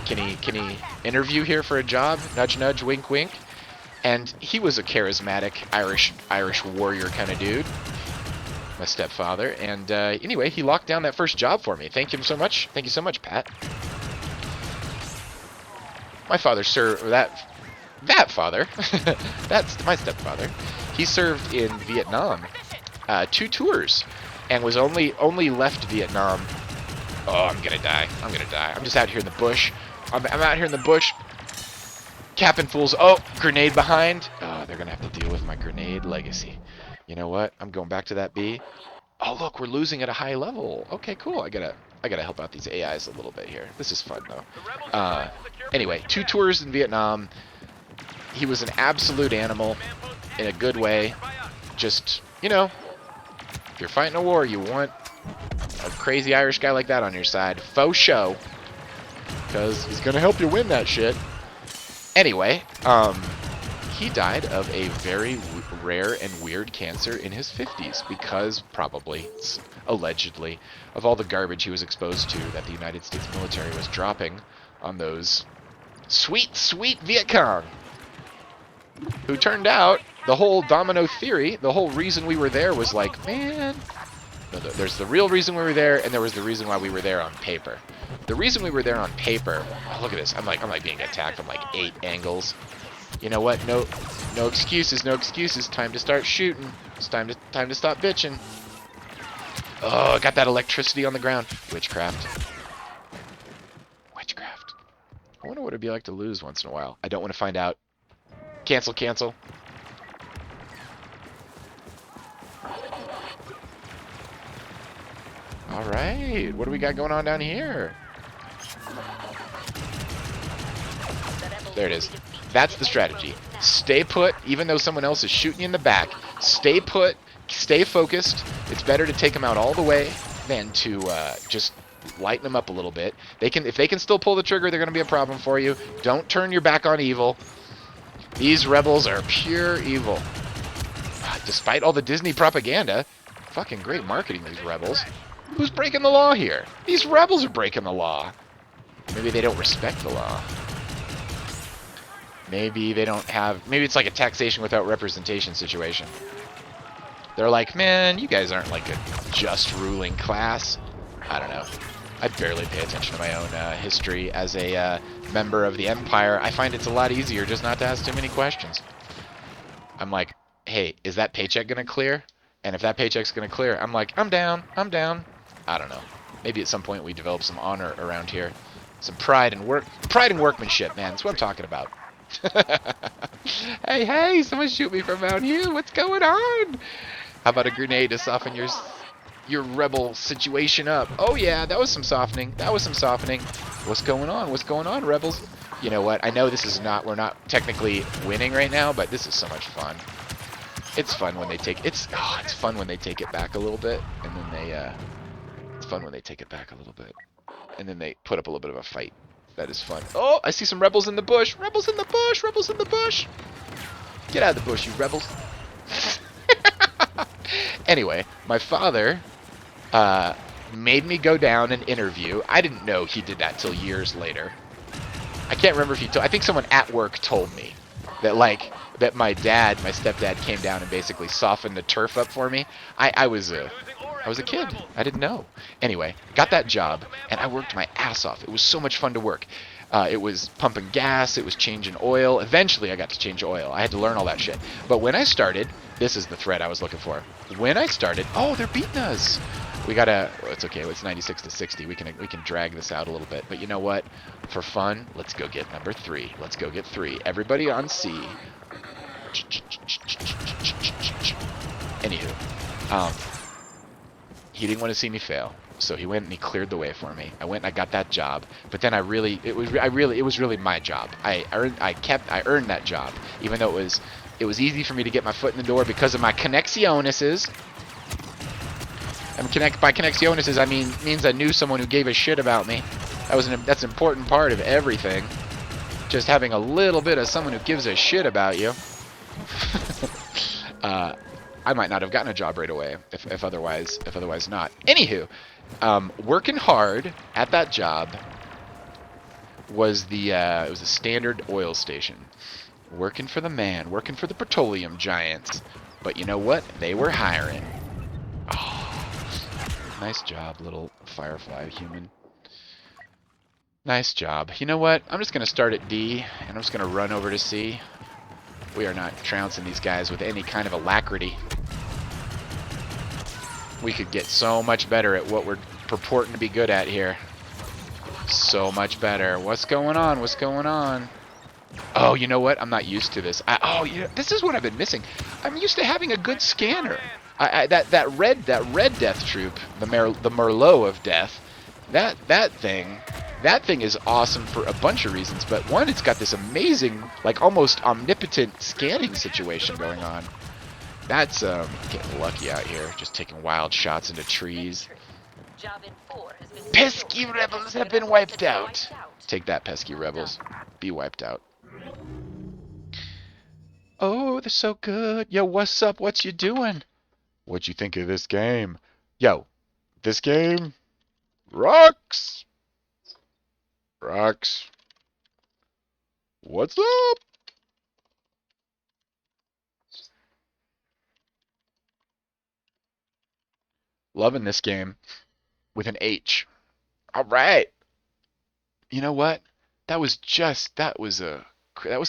Can he interview here for a job? Nudge, nudge, wink, wink. And he was a charismatic Irish warrior kind of dude, my stepfather. And anyway, he locked down that first job for me. Thank you so much. Thank you so much, Pat. My father served that father. That's my stepfather. He served in Vietnam, 2 tours, and was only left Vietnam. Oh, I'm gonna die. I'm just out here in the bush. I'm out here in the bush, capping fools. Oh, grenade behind. Oh, they're gonna have to deal with my grenade legacy. You know what? I'm going back to that B. Oh, look, we're losing at a high level. Okay, cool. I gotta help out these AIs a little bit here. This is fun though. Anyway, 2 tours in Vietnam. He was an absolute animal in a good way. Just, you know, If you're fighting a war, you want a crazy Irish guy like that on your side. Faux show. Because he's going to help you win that shit. Anyway, he died of a very rare and weird cancer in his 50s because probably, allegedly, of all the garbage he was exposed to that the United States military was dropping on those sweet, sweet Viet Cong. Who turned out, the whole domino theory, the whole reason we were there was like, man, no, there's the real reason we were there, and there was the reason why we were there on paper. The reason we were there on paper, oh, look at this, I'm like being attacked from like 8 angles. You know what? No excuses, no excuses. Time to start shooting. It's time to stop bitching. Oh, I got that electricity on the ground. Witchcraft. Witchcraft. I wonder what it'd be like to lose once in a while. I don't want to find out. Cancel, cancel. Alright, what do we got going on down here? There it is. That's the strategy. Stay put, even though someone else is shooting you in the back. Stay put, stay focused. It's better to take them out all the way than to just lighten them up a little bit. If they can still pull the trigger, they're going to be a problem for you. Don't turn your back on evil. These rebels are pure evil. Despite all the Disney propaganda, fucking great marketing, these rebels. Who's breaking the law here? These rebels are breaking the law. Maybe they don't respect the law. Maybe they don't have... Maybe it's like a taxation without representation situation. They're like, man, you guys aren't like a just ruling class. I don't know. I barely pay attention to my own history as a member of the Empire. I find it's a lot easier just not to ask too many questions. I'm like, hey, is that paycheck going to clear? And if that paycheck's going to clear, I'm like, I'm down, I'm down. I don't know. Maybe at some point we develop some honor around here. Some pride and workmanship, man. That's what I'm talking about. Hey, hey, someone shoot me from out here. What's going on? How about a grenade to soften your rebel situation up? Oh yeah, that was some softening. That was some softening. What's going on? What's going on, rebels? You know what? I know this is not, we're not technically winning right now, but this is so much fun. It's fun when they take it's fun when they take it back a little bit, and then they it's fun when they take it back a little bit, and then they put up a little bit of a fight. That is fun. Oh, I see some rebels in the bush. Rebels in the bush. Rebels in the bush. Get out of the bush, you rebels. Anyway, my father made me go down and interview. I didn't know he did that till years later. I can't remember if he told. I think someone at work told me that that my stepdad came down and basically softened the turf up for me. I was a kid. I didn't know. Anyway, got that job, and I worked my ass off. It was so much fun to work. It was pumping gas. It was changing oil. Eventually, I got to change oil. I had to learn all that shit. But when I started, this is the thread I was looking for. When I started, oh, they're beating us. We gotta. Well, it's okay. It's 96-60. We can drag this out a little bit. But you know what? For fun, let's go get number 3. Let's go get 3. Everybody on C. Anywho, he didn't want to see me fail, so he went and he cleared the way for me. I went and I got that job, but then it was really my job. I earned that job, even though it was easy for me to get my foot in the door because of my connexiones. And by connexiones, I means I knew someone who gave a shit about me. That's an important part of everything. Just having a little bit of someone who gives a shit about you. I might not have gotten a job right away if otherwise not. Anywho, working hard at that job was it was a Standard Oil station. Working for the man, working for the petroleum giants. But you know what? They were hiring. Oh, nice job, little firefly human. Nice job. You know what? I'm just going to start at D, and I'm just going to run over to C. We are not trouncing these guys with any kind of alacrity. We could get so much better at what we're purporting to be good at here. So much better. What's going on? What's going on? Oh, you know what? I'm not used to this. This is what I've been missing. I'm used to having a good scanner. That red death troop, the Merlot of death. That thing is awesome for a bunch of reasons. But one, it's got this amazing, like almost omnipotent scanning situation going on. That's getting lucky out here, just taking wild shots into trees. Pesky rebels have been wiped out. Take that, pesky rebels. Be wiped out. Oh, they're so good. Yo, what's up? What you doing? What you think of this game? Yo, this game rocks. Rocks. What's up? Loving this game with an H. All right. You know what? That was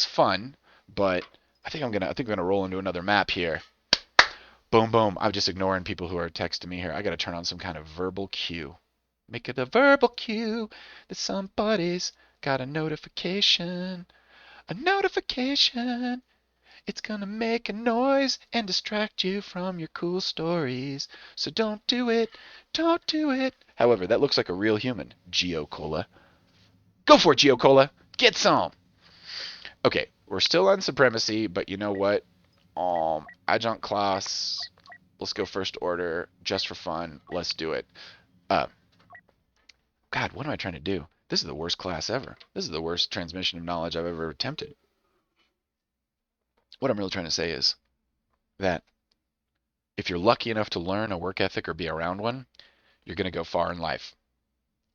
fun, but I think I'm gonna roll into another map here. Boom, boom. I'm just ignoring people who are texting me here. I gotta turn on some kind of verbal cue. Make it a verbal cue that somebody's got a notification. A notification. It's gonna make a noise and distract you from your cool stories. So don't do it. Don't do it. However, that looks like a real human. Geocola. Go for it, Geocola. Get some. Okay, we're still on supremacy, but you know what? Adjunct class. Let's go first order, just for fun. Let's do it. Uh, God, what am I trying to do? This is the worst class ever. This is the worst transmission of knowledge I've ever attempted. What I'm really trying to say is that if you're lucky enough to learn a work ethic or be around one, you're going to go far in life.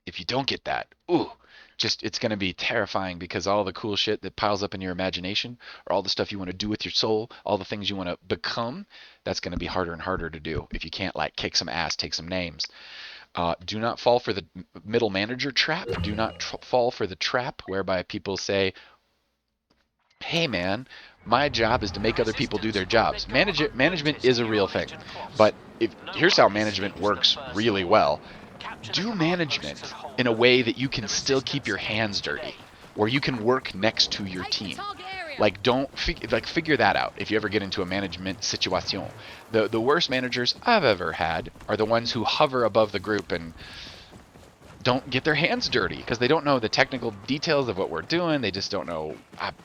If you don't get that, ooh, it's going to be terrifying because all the cool shit that piles up in your imagination, or all the stuff you want to do with your soul, all the things you want to become, that's going to be harder and harder to do if you can't like kick some ass, take some names. Do not fall for the middle manager trap. Do not fall for the trap whereby people say, hey man, my job is to make other people do their jobs. Management is a real thing. But here's how management works really well. Do management in a way that you can still keep your hands dirty, where you can work next to your team. Like figure that out if you ever get into a management situation. The worst managers I've ever had are the ones who hover above the group and don't get their hands dirty because they don't know the technical details of what we're doing. They just don't know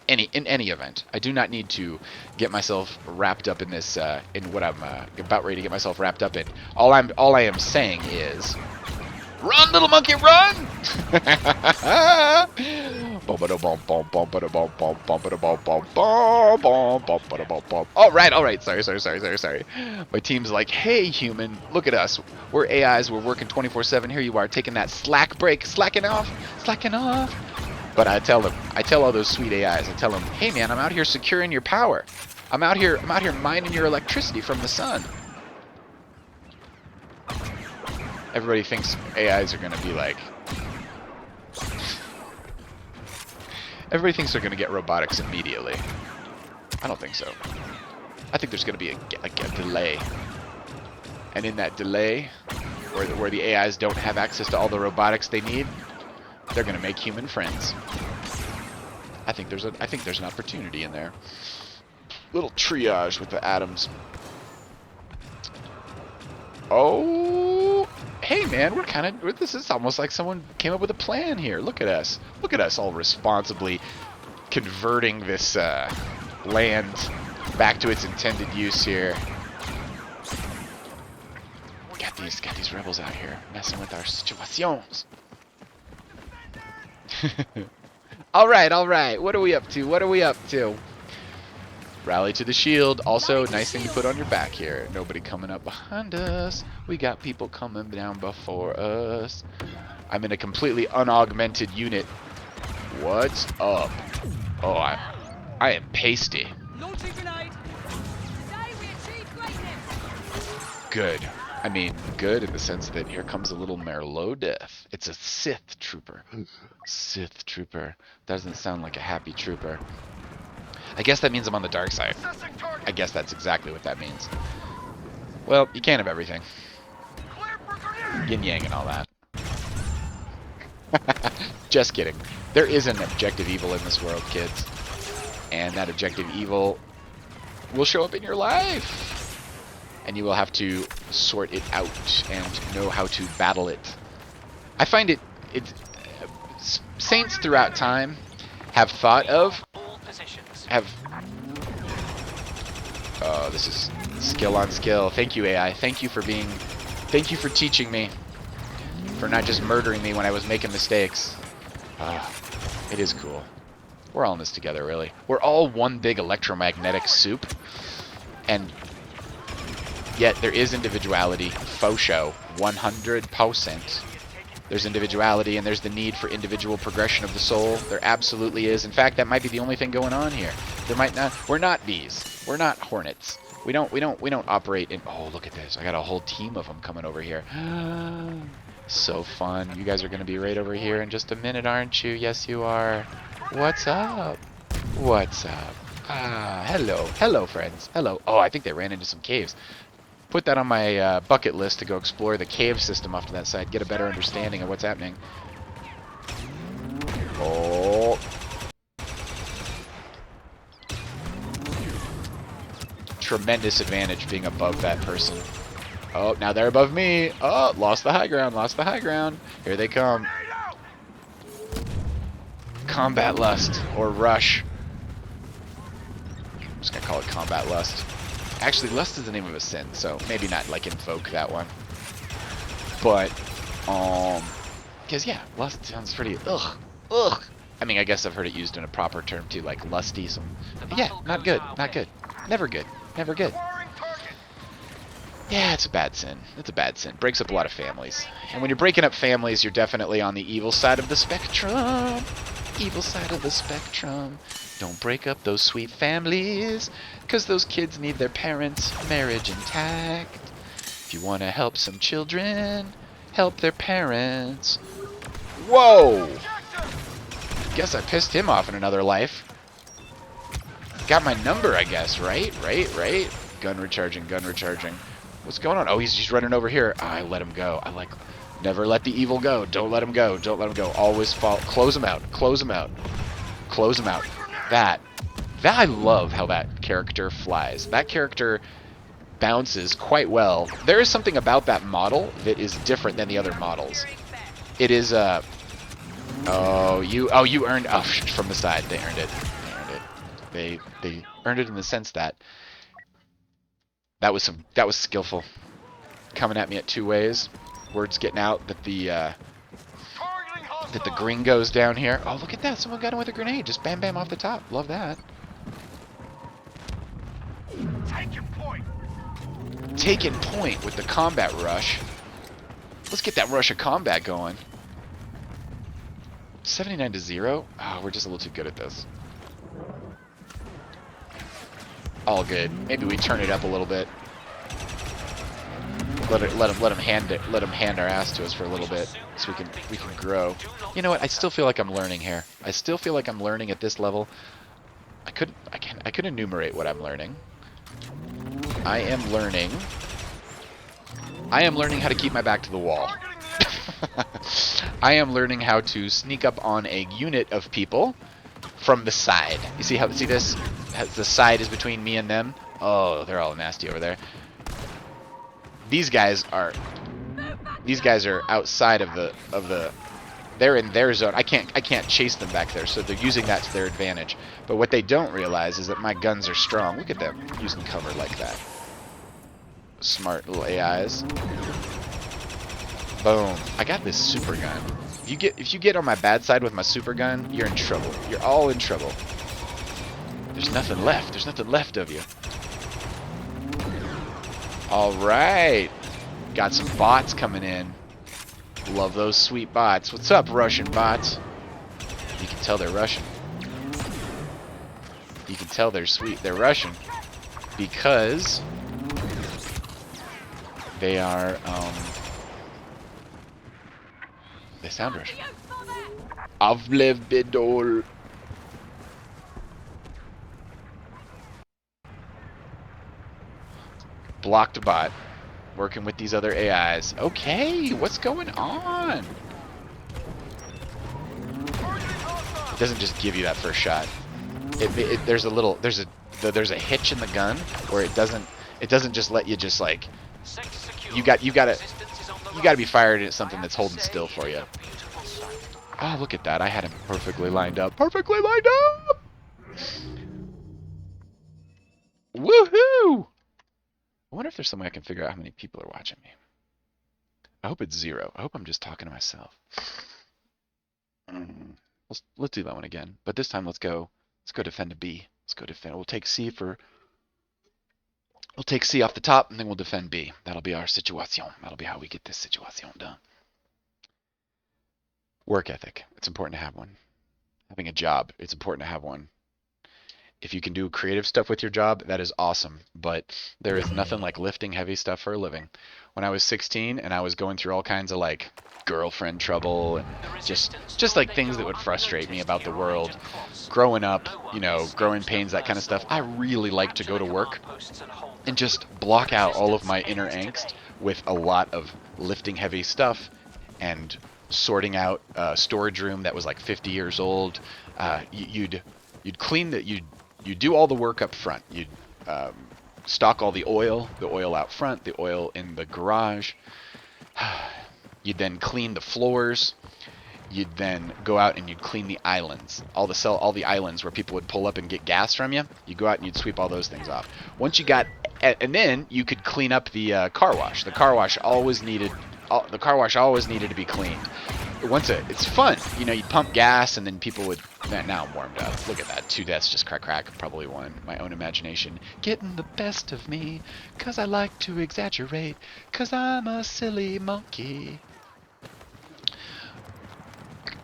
in any event. I do not need to get myself wrapped up in this in what I'm about ready to get myself wrapped up in. All I am saying is, run, little monkey, run! All right. Sorry. My team's like, hey, human, look at us. We're AIs. We're working 24/7. Here you are, taking that slack break, slacking off. But I tell all those sweet AIs, I tell them, hey, man, I'm out here securing your power. I'm out here mining your electricity from the sun. Everybody thinks AIs are going to be like... Everybody thinks they're going to get robotics immediately. I don't think so. I think there's going to be a delay. And in that delay, where the AIs don't have access to all the robotics they need, they're going to make human friends. I think there's an opportunity in there. Little triage with the atoms. Oh, hey man, this is almost like someone came up with a plan here. Look at us all responsibly converting this land back to its intended use here. Got these rebels out here messing with our situations. All right. What are we up to? Rally to the shield. Also, nice thing to put on your back here. Nobody coming up behind us. We got people coming down before us. I'm in a completely unaugmented unit. What's up? Oh, I am pasty. Good. I mean, good in the sense that here comes a little Merlot death. It's a Sith trooper. Sith trooper. Doesn't sound like a happy trooper. I guess that means I'm on the dark side. I guess that's exactly what that means. Well, you can't have everything. Yin yang and all that. Just kidding. There is an objective evil in this world, kids. And that objective evil will show up in your life. And you will have to sort it out and know how to battle it. I find saints throughout time have thought of... this is Skill on skill. Thank you, AI. Thank you for being... Thank you for teaching me. For not just murdering me when I was making mistakes. It is cool. We're all in this together, really. We're all one big electromagnetic soup. And yet there is individuality. Faux show. 100%. There's individuality and there's the need for individual progression of the soul. There absolutely is. In fact, that might be the only thing going on here. There might not... We're not bees. We're not hornets. We don't operate in... Oh, look at this. I got a whole team of them coming over here. So fun. You guys are going to be right over here in just a minute, aren't you? Yes, you are. What's up? What's up? Hello. Hello, friends. Hello. Oh, I think they ran into some caves. Put that on my bucket list to go explore the cave system off to that side. Get a better understanding of what's happening. Oh. Tremendous advantage being above that person. Oh, now they're above me. Oh, lost the high ground, lost the high ground. Here they come. Combat lust, or rush. I'm just gonna call it combat lust. Actually, lust is the name of a sin, so maybe not like invoke that one. But, because yeah, lust sounds pretty, ugh. I mean, I guess I've heard it used in a proper term too, like lusty. So, yeah, not good, not good. Never good, never good. Yeah, it's a bad sin. It's a bad sin. Breaks up a lot of families. And when you're breaking up families, you're definitely on the evil side of the spectrum. Evil side of the spectrum. Don't break up those sweet families, because those kids need their parents' marriage intact. If you want to help some children, help their parents. Whoa! Guess I pissed him off in another life. Got my number, I guess, right? Right? Gun recharging, gun recharging. What's going on? Oh, he's running over here. I let him go. I like... Never let the evil go. Don't let him go. Don't let him go. Always fall. Close him out. Close him out. Close him out. That I love how that character flies. That character bounces quite well. There is something about that model that is different than the other models. It is oh, you earned from the side. They earned it. They earned it in the sense that that was skillful. Coming at me at two ways. Word's getting out that the gringo's down here. Oh, look at that. Someone got him with a grenade. Just bam bam off the top. Love that. Taking point with the combat rush. Let's get that rush of combat going. 79-0. Oh, we're just a little too good at this. All good. Maybe we turn it up a little bit. Let him hand our ass to us for a little bit, so we can grow. You know what? I still feel like I'm learning here. I still feel like I'm learning at this level. I could enumerate what I'm learning. I am learning how to keep my back to the wall. I am learning how to sneak up on a unit of people from the side. You see this? The side is between me and them. Oh, they're all nasty over there. These guys are outside of the they're in their zone. I can't chase them back there, so they're using that to their advantage. But what they don't realize is that my guns are strong. Look at them using cover like that. Smart little AIs. Boom. I got this super gun. If you get on my bad side with my super gun, you're in trouble. You're all in trouble. There's nothing left. There's nothing left of you. Alright. Got some bots coming in. Love those sweet bots. What's up, Russian bots? You can tell they're Russian. You can tell they're sweet. They're Russian. Because they are, they sound Russian. Avlev Bedol. Blocked a bot. Working with these other AIs. Okay, what's going on? It doesn't just give you that first shot. There's a hitch in the gun where it doesn't just let you just like you gotta be fired at something that's holding still for you. Oh, look at that! I had him perfectly lined up. Perfectly lined up. Woohoo! I wonder if there's some way I can figure out how many people are watching me. I hope it's 0. I hope I'm just talking to myself. Let's do that one again. But this time let's go defend a B. Let's go defend. We'll take C off the top, and then we'll defend B. That'll be our situation. That'll be how we get this situation done. Work ethic. It's important to have one. Having a job. It's important to have one. If you can do creative stuff with your job, that is awesome. But there is nothing like lifting heavy stuff for a living. When I was 16 and I was going through all kinds of like girlfriend trouble and just like things that would frustrate me about the world, growing up, you know, growing pains, that kind of stuff, I really like to go to work and just block out all of my inner angst with a lot of lifting heavy stuff and sorting out a storage room that was like 50 years old. You'd clean that, you'd do all the work up front. You'd stock all the oil out front, the oil in the garage. You'd then clean the floors. You'd then go out and you'd clean the islands, all the islands where people would pull up and get gas from you. You go out and you'd sweep all those things off. Once you got, and then you could clean up the car wash. The car wash always needed to be cleaned. It's fun. You know, you pump gas and then people would, man, now I'm warmed up. Look at that. 2 deaths, just crack. Probably one. My own imagination. Getting the best of me, 'cause I like to exaggerate, 'cause I'm a silly monkey.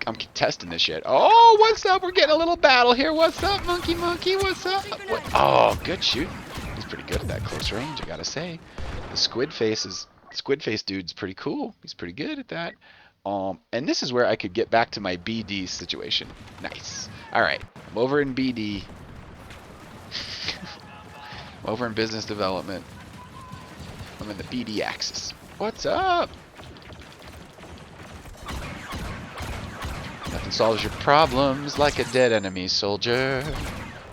I'm testing this shit. Oh, what's up? We're getting a little battle here. What's up, monkey? What's up? Oh, good shooting. He's pretty good at that close range, I gotta say. The squid face dude's pretty cool. He's pretty good at that. And this is where I could get back to my BD situation. Nice. All right, I'm over in BD. I'm over in business development. I'm in the BD axis. What's up? Nothing solves your problems like a dead enemy soldier.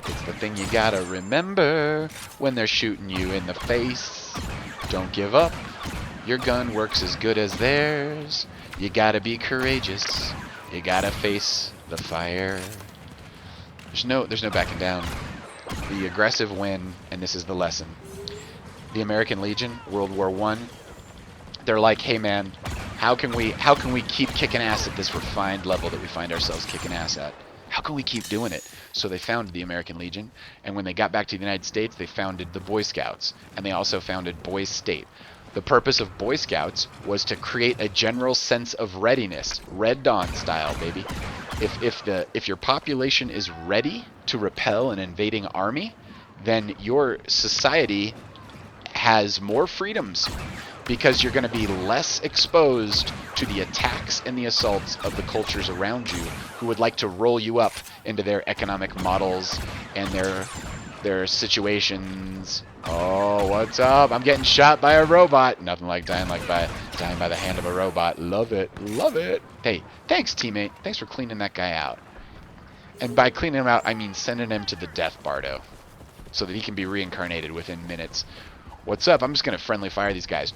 It's the thing you gotta remember when they're shooting you in the face. Don't give up. Your gun works as good as theirs. You gotta be courageous. You gotta face the fire. There's no backing down. The aggressive win, and this is the lesson. The American Legion, World War I, they're like, hey man, how can we keep kicking ass at this refined level that we find ourselves kicking ass at? How can we keep doing it? So they founded the American Legion, and when they got back to the United States, they founded the Boy Scouts, and they also founded Boys State. The purpose of Boy Scouts was to create a general sense of readiness, Red Dawn style, baby. If your population is ready to repel an invading army, then your society has more freedoms because you're going to be less exposed to the attacks and the assaults of the cultures around you who would like to roll you up into their economic models and their situations. Oh, what's up? I'm getting shot by a robot. Nothing like dying by the hand of a robot. Love it. Love it. Hey, thanks, teammate. Thanks for cleaning that guy out. And by cleaning him out, I mean sending him to the death bardo so that he can be reincarnated within minutes. What's up? I'm just going to friendly fire these guys.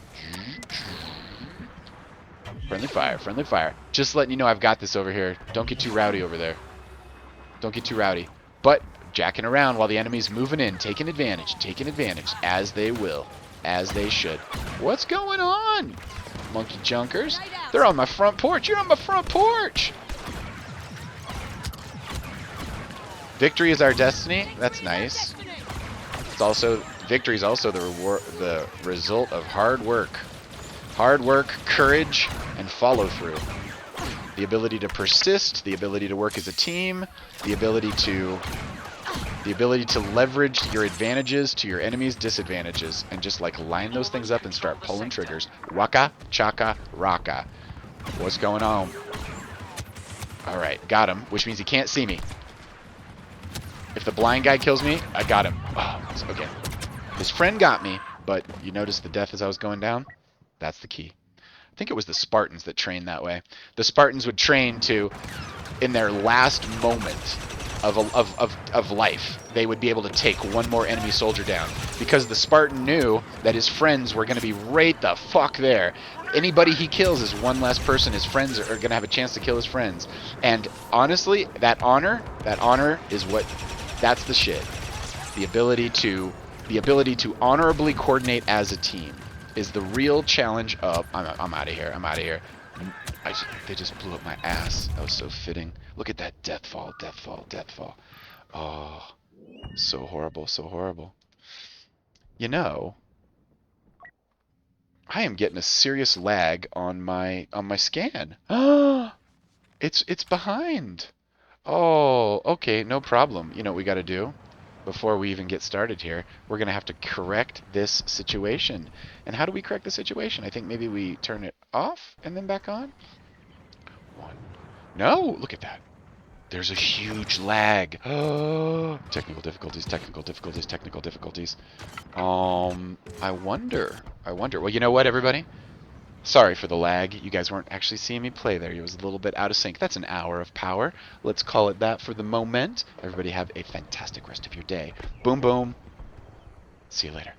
Friendly fire. Friendly fire. Just letting you know I've got this over here. Don't get too rowdy over there. Don't get too rowdy. But jacking around while the enemy's moving in, taking advantage, as they will, as they should. What's going on, monkey junkers? They're on my front porch. You're on my front porch. Victory is our destiny. That's nice. Victory is also the result of hard work, courage, and follow through. The ability to persist, the ability to work as a team, the ability to leverage your advantages to your enemy's disadvantages, and just like line those things up and start pulling triggers. Waka, chaka, raka. What's going on? All right, got him, which means he can't see me. If the blind guy kills me, I got him. Oh, okay. His friend got me, but you notice the death as I was going down? That's the key. I think it was the Spartans that trained that way. The Spartans would train to, in their last moment of life, they would be able to take one more enemy soldier down. Because the Spartan knew that his friends were going to be right the fuck there. Anybody he kills is one less person. His friends are going to have a chance to kill his friends. And honestly, that honor is what, that's the shit. The ability The ability to honorably coordinate as a team is the real challenge of... I'm out of here. I'm out of here. They just blew up my ass. That was so fitting. Look at that death fall, death fall, death fall. Oh, so horrible, so horrible. You know, I am getting a serious lag on my scan. It's behind. Oh, okay, no problem. You know what we got to do? Before we even get started here, we're going to have to correct this situation. And how do we correct the situation? I think maybe we turn it off and then back on. One. No, look at that. There's a huge lag. Technical difficulties, technical difficulties, technical difficulties. I wonder. Well, you know what, everybody? Sorry for the lag. You guys weren't actually seeing me play there. It was a little bit out of sync. That's an hour of power. Let's call it that for the moment. Everybody have a fantastic rest of your day. Boom, boom. See you later.